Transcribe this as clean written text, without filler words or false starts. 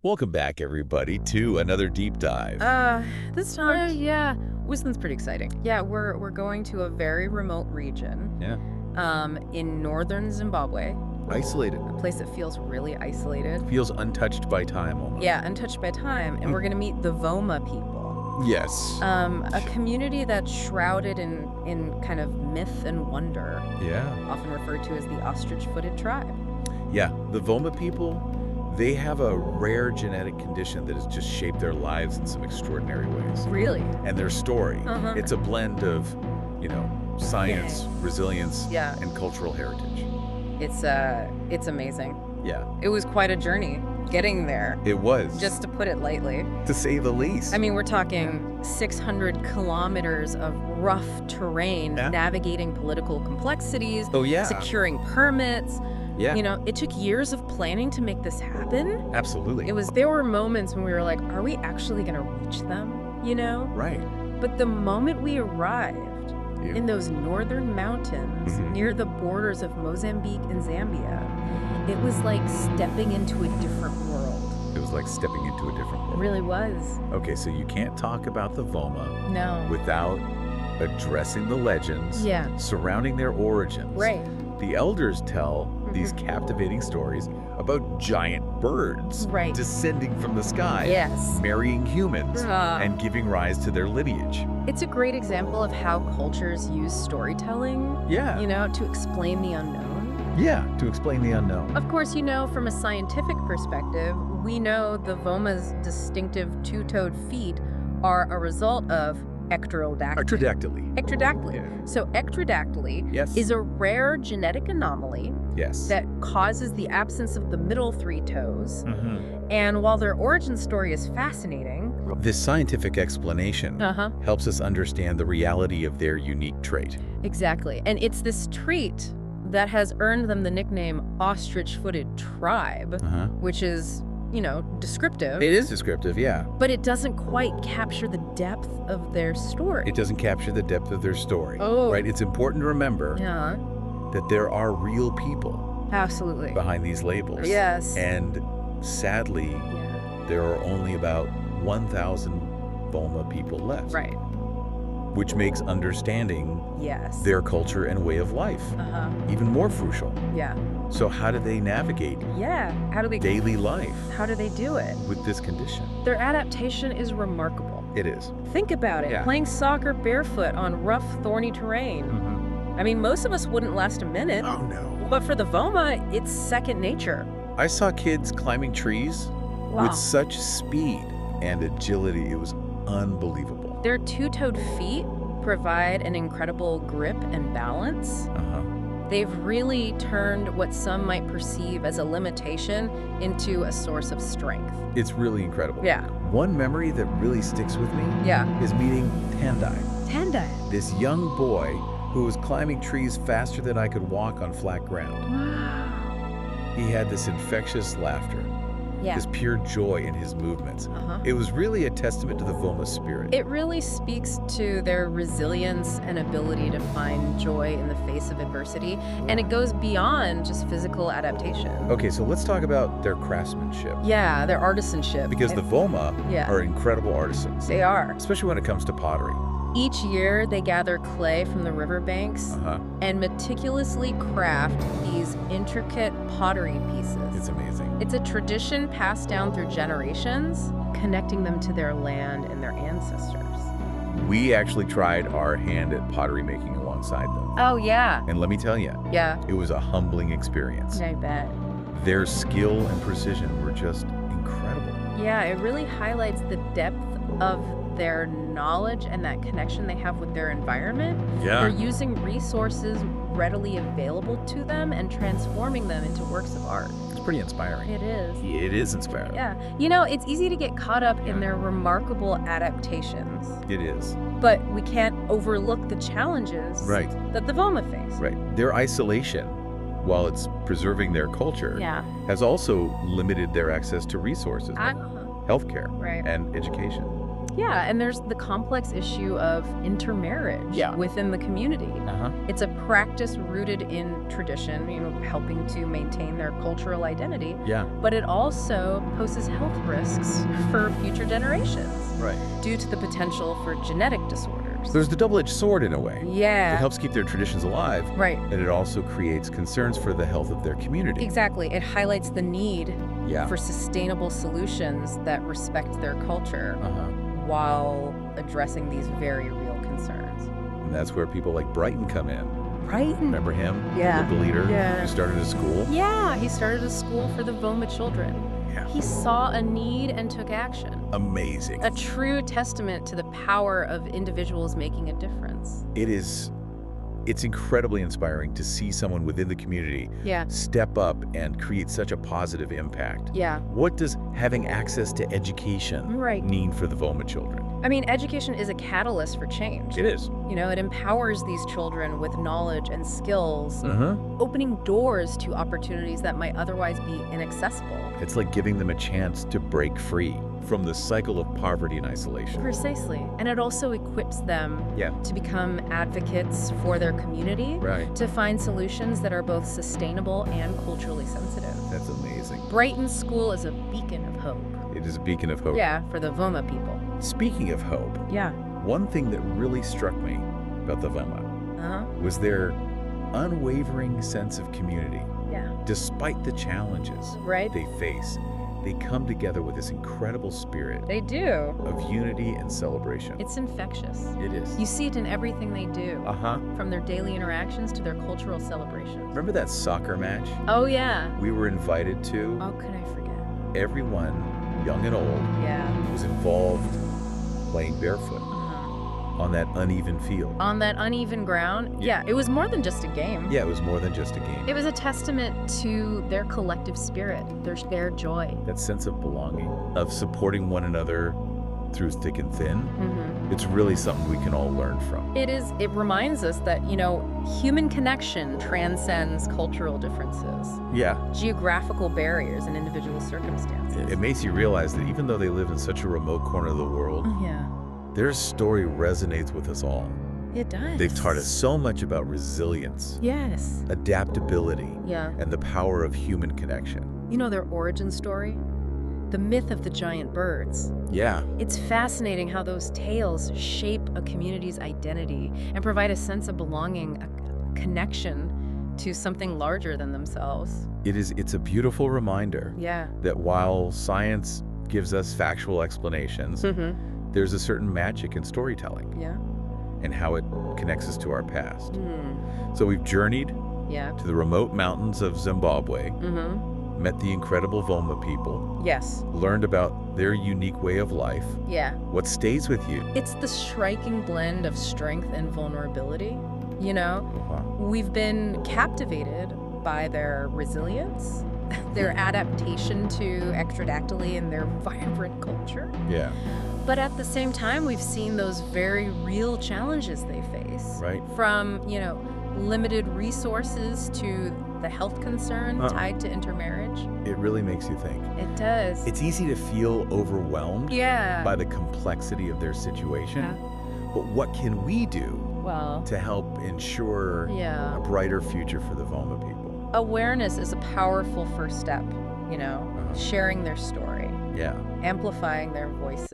Welcome back, everybody, to another deep dive. This time, yeah, Whistland's pretty exciting. Yeah, we're going to a very remote region. Yeah. In northern Zimbabwe. Isolated. A place that feels really isolated. Feels untouched by time, almost. Yeah, untouched by time. And we're gonna meet the Voma people. Yes. A community that's shrouded in kind of myth and wonder. Yeah. Often referred to as the ostrich-footed tribe. Yeah, the Voma people, they have a rare genetic condition that has just shaped their lives in some extraordinary ways. Really? And their story, it's a blend of, science, resilience, and cultural heritage. It's amazing. Yeah. It was quite a journey getting there. It was. Just to put it lightly. To say the least. I mean, we're talking 600 kilometers of rough terrain, navigating political complexities, securing permits. Yeah. It took years of planning to make this happen. Absolutely. There were moments when we were like, are we actually going to reach them? Right. But the moment we arrived in those northern mountains near the borders of Mozambique and Zambia, it was like stepping into a different world. It was like stepping into a different world. It really was. Okay, so you can't talk about the Voma without addressing the legends surrounding their origins. Right. The elders tell these captivating stories about giant birds descending from the sky, marrying humans, and giving rise to their lineage. It's a great example of how cultures use storytelling, to explain the unknown. Yeah, to explain the unknown. Of course, from a scientific perspective, we know the Voma's distinctive two-toed feet are a result of ectrodactyly. Ectrodactyly. Yeah. So ectrodactyly is a rare genetic anomaly that causes the absence of the middle three toes. And while their origin story is fascinating, this scientific explanation helps us understand the reality of their unique trait. Exactly. And it's this trait that has earned them the nickname ostrich-footed tribe, which is descriptive. It is descriptive, yeah. But it doesn't quite capture the depth of their story. It doesn't capture the depth of their story. Oh. Right? It's important to remember that there are real people behind these labels. Yes. And sadly, there are only about 1,000 Voma people left. Right. Which makes understanding their culture and way of life even more crucial. Yeah. So how do they navigate how do they daily life? How do they do it? With this condition? Their adaptation is remarkable. It is. Think about it. Playing soccer barefoot on rough, thorny terrain. I mean, most of us wouldn't last a minute. Oh, no. But for the Voma, it's second nature. I saw kids climbing trees with such speed and agility. It was unbelievable. Their two-toed feet provide an incredible grip and balance. They've really turned what some might perceive as a limitation into a source of strength. It's really incredible. Yeah. One memory that really sticks with me is meeting Tandai. Tandai? This young boy who was climbing trees faster than I could walk on flat ground. Wow. He had this infectious laughter. This pure joy in his movements. It was really a testament to the Voma spirit. It really speaks to their resilience and ability to find joy in the face of adversity, and it goes beyond just physical adaptation. Okay, so let's talk about their craftsmanship. Yeah, their artisanship. Because the Voma are incredible artisans. They are. Especially when it comes to pottery. Each year, they gather clay from the riverbanks and meticulously craft these intricate pottery pieces. It's amazing. It's a tradition passed down through generations, connecting them to their land and their ancestors. We actually tried our hand at pottery making alongside them. Oh, yeah. And let me tell you, it was a humbling experience. I bet. Their skill and precision were just incredible. Yeah, it really highlights the depth of their knowledge and that connection they have with their environment. Yeah. They're using resources readily available to them and transforming them into works of art. It's pretty inspiring. It is. It is inspiring. Yeah. It's easy to get caught up in their remarkable adaptations. It is. But we can't overlook the challenges that the Voma face. Right. Their isolation, while it's preserving their culture, has also limited their access to resources. Healthcare and education. Yeah, and there's the complex issue of intermarriage within the community. It's a practice rooted in tradition, helping to maintain their cultural identity. But it also poses health risks for future generations. Due to the potential for genetic disorders. There's the double-edged sword in a way. Yeah. It helps keep their traditions alive. And it also creates concerns for the health of their community. Exactly. It highlights the need for sustainable solutions that respect their culture while addressing these very real concerns. And that's where people like Brighton come in. Brighton. Remember him? The leader who started a school? Yeah, he started a school for the Voma children. He saw a need and took action. Amazing. A true testament to the power of individuals making a difference. It's incredibly inspiring to see someone within the community step up and create such a positive impact. What does having access to education mean for the Voma children? I mean, education is a catalyst for change. It is. It empowers these children with knowledge and skills, opening doors to opportunities that might otherwise be inaccessible. It's like giving them a chance to break free from the cycle of poverty and isolation. Precisely. And it also equips them to become advocates for their community, to find solutions that are both sustainable and culturally sensitive. That's amazing. Brighton School is a beacon of hope. It is a beacon of hope. Yeah, for the Voma people. Speaking of hope, one thing that really struck me about the Voma was their unwavering sense of community. Despite the challenges they face, they come together with this incredible spirit. They do. Of unity and celebration. It's infectious. It is. You see it in everything they do. From their daily interactions to their cultural celebrations. Remember that soccer match? Oh, yeah. We were invited to. How could I forget? Everyone, young and old, was involved playing barefoot on that uneven field. On that uneven ground? Yeah, it was more than just a game. Yeah, it was more than just a game. It was a testament to their collective spirit, their shared joy. That sense of belonging, of supporting one another through thick and thin. It's really something we can all learn from. It is. It reminds us that, human connection transcends cultural differences. Geographical barriers and individual circumstances. It makes you realize that even though they live in such a remote corner of the world, their story resonates with us all. It does. They've taught us so much about resilience, adaptability, and the power of human connection. Their origin story? The myth of the giant birds. It's fascinating how those tales shape a community's identity and provide a sense of belonging, a connection to something larger than themselves. It's a beautiful reminder that while science gives us factual explanations, there's a certain magic in storytelling and how it connects us to our past. So we've journeyed to the remote mountains of Zimbabwe, met the incredible Voma people, learned about their unique way of life. What stays with you? It's the striking blend of strength and vulnerability. We've been captivated by their resilience, their adaptation to extradactyly and their vibrant culture. But at the same time, we've seen those very real challenges they face. From, limited resources to the health concern tied to intermarriage. It really makes you think. It does. It's easy to feel overwhelmed by the complexity of their situation. But what can we do to help ensure a brighter future for the Voma people? Awareness is a powerful first step, sharing their story, amplifying their voices.